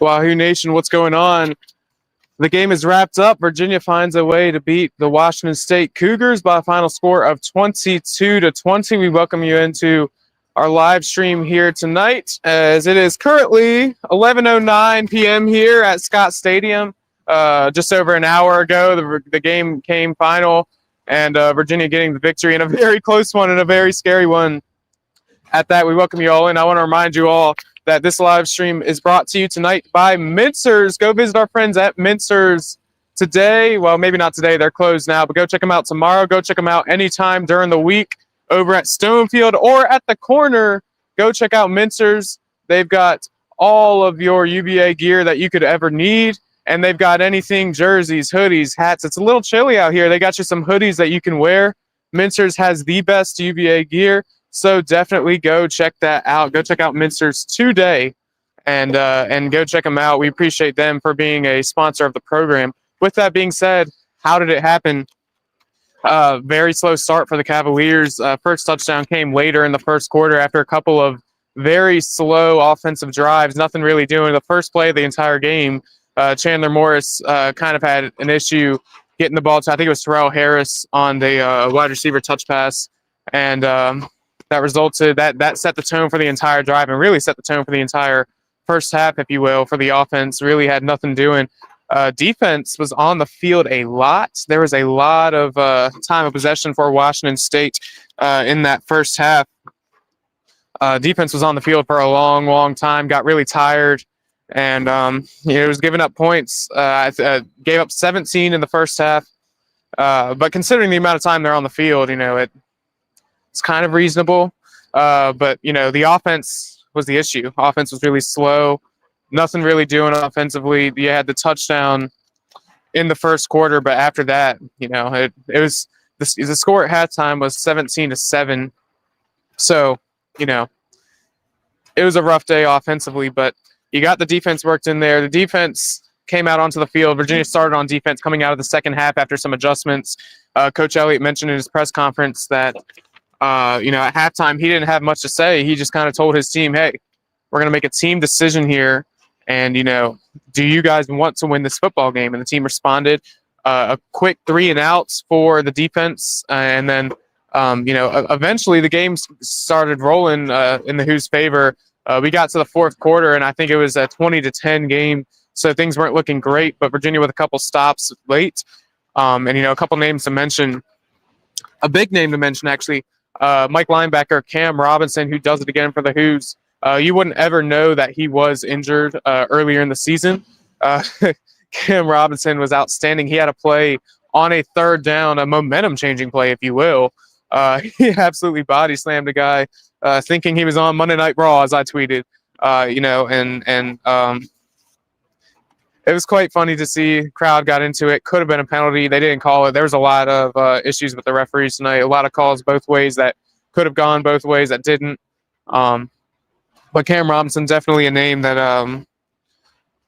Wahoo Nation, what's going on? The game is wrapped up. Virginia finds a way to beat the Washington State Cougars by a final score of 22-20. We welcome you into our live stream here tonight, as it is currently 11:09 p.m. here at Scott Stadium. Just over an hour ago, the game came final, and Virginia getting the victory in a very close one and a very scary one. At that, we welcome you all in. I want to remind you all that this live stream is brought to you tonight by Mincer's. Go visit our friends at Mincer's today. Well, maybe not today. They're closed now, but go check them out tomorrow. Go check them out anytime during the week over at Stonefield or at the corner. Go check out Mincer's. They've got all of your UVA gear that you could ever need, and they've got anything, jerseys, hoodies, hats. It's a little chilly out here. They got you some hoodies that you can wear. Mincer's has the best UVA gear. So definitely go check that out. Go check out Mincer's today and go check them out. We appreciate them for being a sponsor of the program. With that being said, how did it happen? Very slow start for the Cavaliers. First touchdown came later in the first quarter after a couple of very slow offensive drives. Nothing really doing. The first play of the entire game, Chandler Morris kind of had an issue getting the ball to, I think it was Terrell Harris on the wide receiver touch pass. And that resulted, that set the tone for the entire drive and really set the tone for the entire first half, if you will, for the offense. Really had nothing doing. Defense was on the field a lot. There was a lot of time of possession for Washington State in that first half. Defense was on the field for a long, long time, got really tired, and it was giving up points. Gave up 17 in the first half. But considering the amount of time they're on the field, it's kind of reasonable, but, the offense was the issue. Offense was really slow. Nothing really doing offensively. You had the touchdown in the first quarter, but after that, it was the score at halftime was 17-7. So, it was a rough day offensively, but you got the defense worked in there. The defense came out onto the field. Virginia started on defense coming out of the second half after some adjustments. Coach Elliott mentioned in his press conference that at halftime, he didn't have much to say. He just kind of told his team, hey, we're going to make a team decision here. And, do you guys want to win this football game? And the team responded. A quick 3 and outs for the defense. And then, eventually the game started rolling in the Who's favor. We got to the fourth quarter, and I think it was a 20-10 game. So things weren't looking great, but Virginia with a couple stops late. And, a couple names to mention. A big name to mention, actually. Mike linebacker Kam Robinson, who does it again for the Who's. You wouldn't ever know that he was injured earlier in the season. Kam Robinson was outstanding. He had a play on a third down, a momentum-changing play, if you will. He absolutely body slammed a guy, thinking he was on Monday Night Raw, as I tweeted. It was quite funny to see. Crowd got into it. Could have been a penalty. They didn't call it. There was a lot of issues with the referees tonight. A lot of calls both ways that could have gone both ways that didn't. But Kam Robinson, definitely a name that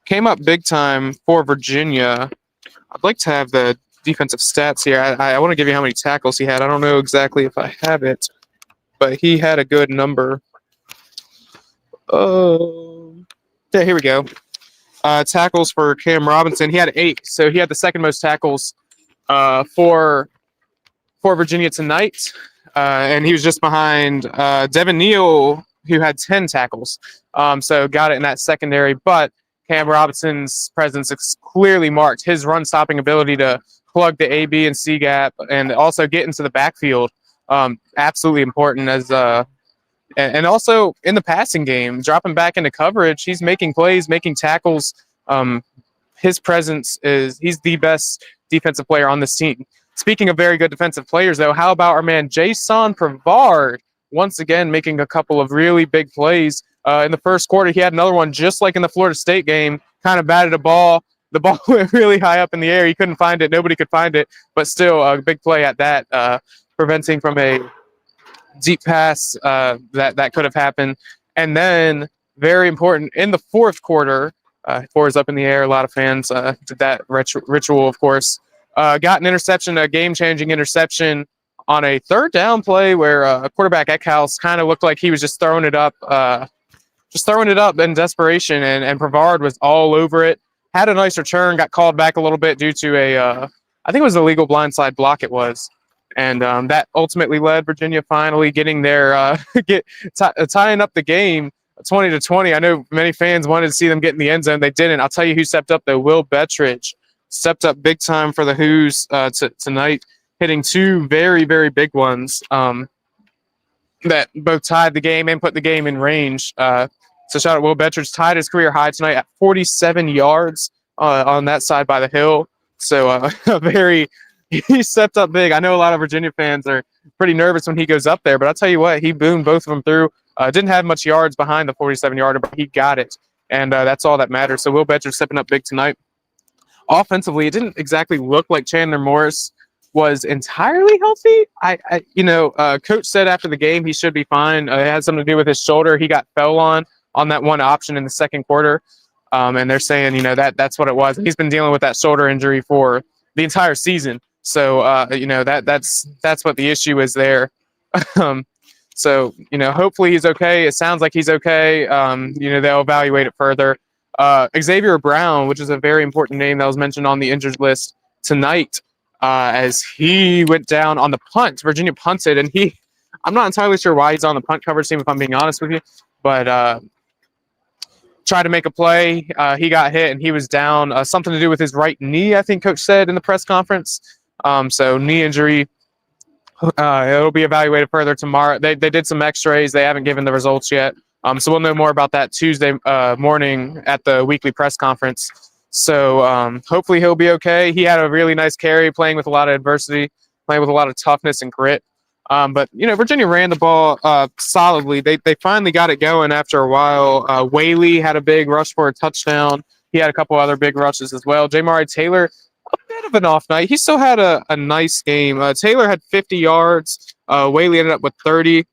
came up big time for Virginia. I'd like to have the defensive stats here. I want to give you how many tackles he had. I don't know exactly if I have it, but he had a good number. Oh, yeah, here we go. Tackles for Kam Robinson. He had 8, so he had the second most tackles for Virginia tonight, and he was just behind Devin Neal, who had 10 tackles. So got it in that secondary, but Kam Robinson's presence is clearly marked. His run-stopping ability to plug the A, B, and C gap and also get into the backfield, absolutely important as and also in the passing game, dropping back into coverage, he's making plays, making tackles. His presence he's the best defensive player on this team. Speaking of very good defensive players, though, how about our man Jason Prevard once again making a couple of really big plays in the first quarter? He had another one just like in the Florida State game, kind of batted a ball. The ball went really high up in the air. He couldn't find it. Nobody could find it, but still a big play at that, preventing from a deep pass that could have happened. And then, very important, in the fourth quarter, 4 is up in the air. A lot of fans did that ritual, of course. Got an interception, a game-changing interception on a third down play where quarterback Eckhouse kind of looked like he was just throwing it up just throwing it up in desperation, and Prevard was all over it. Had a nice return, got called back a little bit due to I think it was a legal blindside block it was. And that ultimately led Virginia finally getting their tying up the game 20-20. I know many fans wanted to see them get in the end zone. They didn't. I'll tell you who stepped up though. Will Bettridge stepped up big time for the Hoos tonight, hitting two very, very big ones that both tied the game and put the game in range. So shout out Will Bettridge, tied his career high tonight at 47 yards on that side by the hill. So he stepped up big. I know a lot of Virginia fans are pretty nervous when he goes up there, but I'll tell you what, he boomed both of them through. Didn't have much yards behind the 47-yarder, but he got it, and that's all that matters. So Will Bettridge stepping up big tonight. Offensively, it didn't exactly look like Chandler Morris was entirely healthy. Coach said after the game he should be fine. It had something to do with his shoulder. He got fell on that one option in the second quarter, and they're saying that's what it was. He's been dealing with that shoulder injury for the entire season. So that's what the issue is there. So hopefully he's okay. It sounds like he's okay. They'll evaluate it further. Xavier Brown, which is a very important name that was mentioned on the injured list tonight, as he went down on the punt. Virginia punted, and I'm not entirely sure why he's on the punt coverage team, if I'm being honest with you, but tried to make a play. He got hit, and he was down. Something to do with his right knee, I think Coach said in the press conference. So knee injury. It'll be evaluated further tomorrow. They did some x-rays. They haven't given the results yet. So we'll know more about that Tuesday morning at the weekly press conference. So hopefully he'll be okay. He had a really nice carry, playing with a lot of adversity, playing with a lot of toughness and grit. But Virginia ran the ball solidly. They finally got it going after a while. Whaley had a big rush for a touchdown. He had a couple other big rushes as well. Jamari Taylor, a bit of an off night. He still had a nice game. Taylor had 50 yards. Whaley ended up with 30.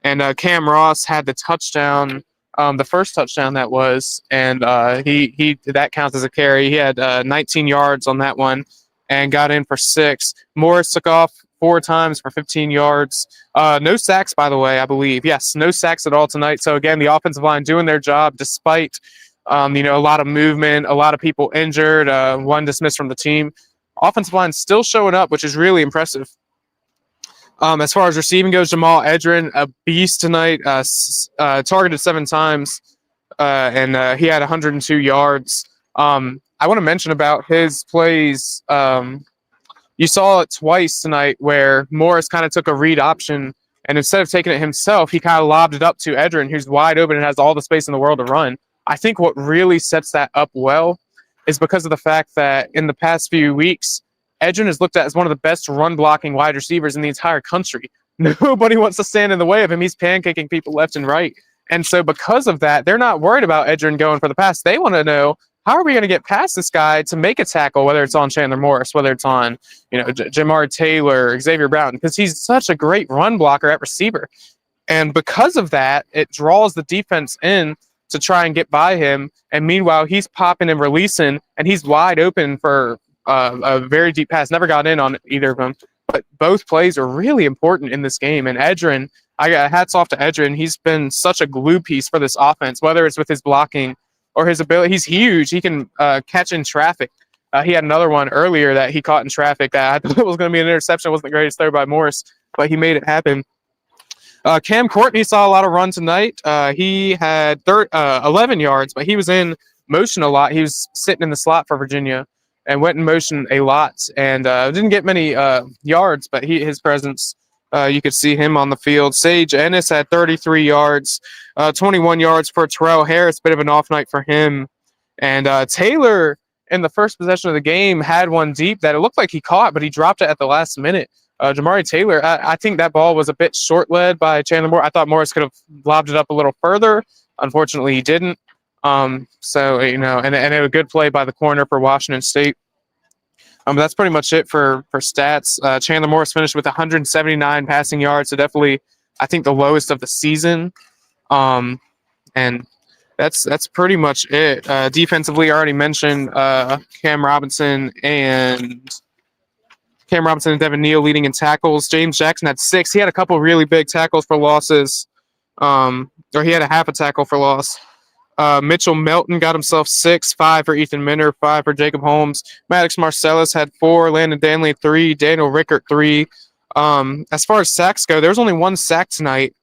And Cam Ross had the touchdown, the first touchdown that was, and he that counts as a carry. He had 19 yards on that one and got in for 6. Morris took off 4 times for 15 yards. No sacks, by the way, I believe. Yes, no sacks at all tonight. So again, the offensive line doing their job despite a lot of movement, a lot of people injured, one dismissed from the team. Offensive line still showing up, which is really impressive. As far as receiving goes, Jamal Edrin, a beast tonight, targeted 7 times, and he had 102 yards. I want to mention about his plays. You saw it twice tonight where Morris kind of took a read option, and instead of taking it himself, he kind of lobbed it up to Edrin, who's wide open and has all the space in the world to run. I think what really sets that up well is because of the fact that in the past few weeks, Edrin is looked at as one of the best run-blocking wide receivers in the entire country. Nobody wants to stand in the way of him. He's pancaking people left and right. And so because of that, they're not worried about Edrin going for the pass. They want to know, how are we going to get past this guy to make a tackle, whether it's on Chandler Morris, whether it's on Jamar Taylor, Xavier Brown, because he's such a great run blocker at receiver. And because of that, it draws the defense in to try and get by him. And meanwhile, he's popping and releasing, and he's wide open for a very deep pass. Never got in on either of them, but both plays are really important in this game. And Edrin, I got hats off to Edrin. He's been such a glue piece for this offense, whether it's with his blocking or his ability. He's huge. He can catch in traffic. He had another one earlier that he caught in traffic that I thought was going to be an interception. It wasn't the greatest throw by Morris, but he made it happen. Cam Courtney saw a lot of run tonight. He had 11 yards, but he was in motion a lot. He was sitting in the slot for Virginia and went in motion a lot, and didn't get many yards, but his presence, you could see him on the field. Sage Ennis had 33 yards, 21 yards for Terrell Harris, bit of an off night for him. And Taylor, in the first possession of the game, had one deep that it looked like he caught, but he dropped it at the last minute. Jamari Taylor, I think that ball was a bit short-led by Chandler Morris. I thought Morris could have lobbed it up a little further. Unfortunately, he didn't. And a good play by the corner for Washington State. That's pretty much it for stats. Chandler Morris finished with 179 passing yards, so definitely, I think, the lowest of the season. And that's pretty much it. Defensively, I already mentioned Kam Robinson and Devin Neal leading in tackles. James Jackson had 6. He had a couple really big tackles for losses, or he had a half a tackle for loss. Mitchell Melton got himself 6, 5 for Ethan Minner, 5 for Jacob Holmes. Maddox Marcellus had 4, Landon Danley 3, Daniel Rickert 3. As far as sacks go, there was only 1 sack tonight,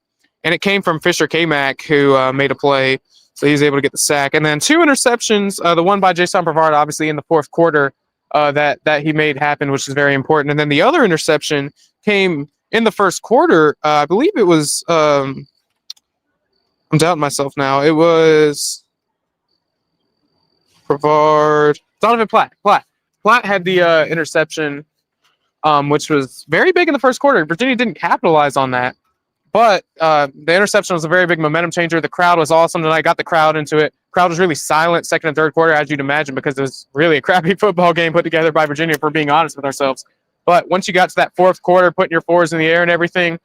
and it came from Fisher K-Mac, who made a play, so he was able to get the sack. And then 2 interceptions, the one by Jason Prevard, obviously in the fourth quarter, that he made happen, which is very important. And then the other interception came in the first quarter. I believe it was I'm doubting myself now. It was Prevard. Donovan Platt. Platt had the interception, which was very big in the first quarter. Virginia didn't capitalize on that. But the interception was a very big momentum changer. The crowd was awesome tonight. Got the crowd into it. Crowd was really silent second and third quarter, as you'd imagine, because it was really a crappy football game put together by Virginia, if we're being honest with ourselves. But once you got to that fourth quarter, putting your fours in the air and everything,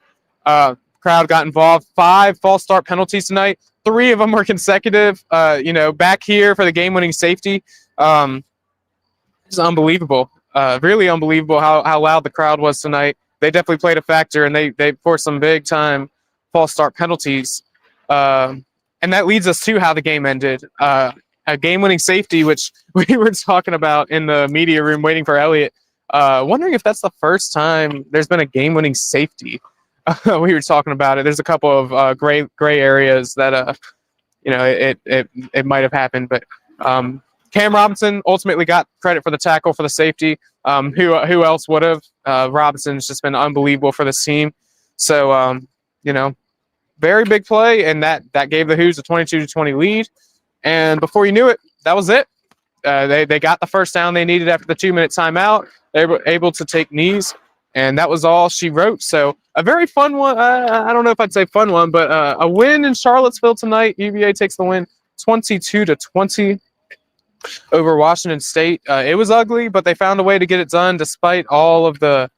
crowd got involved. 5 false start penalties tonight. 3 of them were consecutive. Back here for the game-winning safety. It's unbelievable. Really unbelievable how loud the crowd was tonight. They definitely played a factor, and they forced some big-time false start penalties. And that leads us to how the game ended. A game-winning safety, which we were talking about in the media room waiting for Elliott. Wondering if that's the first time there's been a game-winning safety. We were talking about it. There's a couple of gray areas that it might have happened, but Kam Robinson ultimately got credit for the tackle for the safety. Who else would have? Robinson's just been unbelievable for this team. So very big play, and that gave the Hoos a 22-20 lead. And before you knew it, that was it. They got the first down they needed after the 2-minute timeout. They were able to take knees, and that was all she wrote. So a very fun one. I don't know if I'd say fun one, but a win in Charlottesville tonight. UVA takes the win 22-20 over Washington State. It was ugly, but they found a way to get it done despite all of the,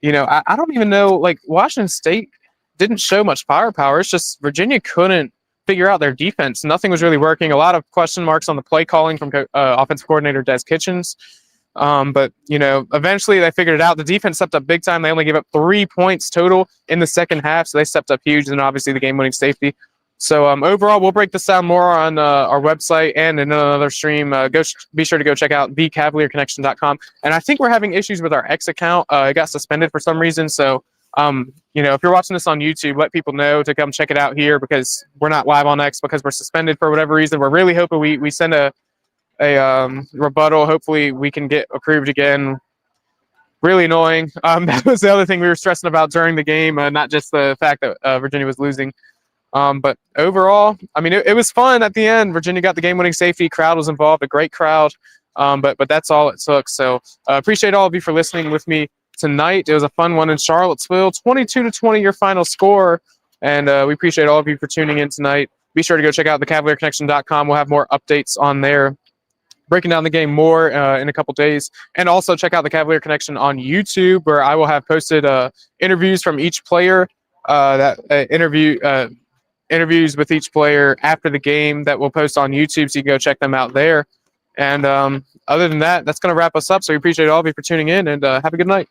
I don't even know, like Washington State didn't show much firepower. It's just Virginia couldn't figure out their defense. Nothing was really working. A lot of question marks on the play calling from offensive coordinator Des Kitchens. But eventually they figured it out. The defense stepped up big time. They only gave up 3 points total in the second half, so they stepped up huge, and obviously the game-winning safety. So overall, we'll break this down more on our website and in another stream. Be sure to go check out thecavalierconnection.com. And I think we're having issues with our X account. It got suspended for some reason. So if you're watching this on YouTube, let people know to come check it out here, because we're not live on X because we're suspended for whatever reason. We're really hoping we send a rebuttal. Hopefully we can get approved again. Really annoying. That was the other thing we were stressing about during the game, not just the fact that Virginia was losing. But overall, I mean, it was fun at the end. Virginia got the game-winning safety. Crowd was involved, a great crowd. But that's all it took. So appreciate all of you for listening with me tonight. It was a fun one in Charlottesville. 22-20 your final score. And we appreciate all of you for tuning in tonight. Be sure to go check out thecavalierconnection.com. We'll have more updates on there, breaking down the game more in a couple days. And also check out the Cavalier Connection on YouTube, where I will have posted interviews from each player, interviews with each player after the game that we'll post on YouTube, so you can go check them out there. And other than that, that's going to wrap us up. So we appreciate all of you for tuning in, and have a good night.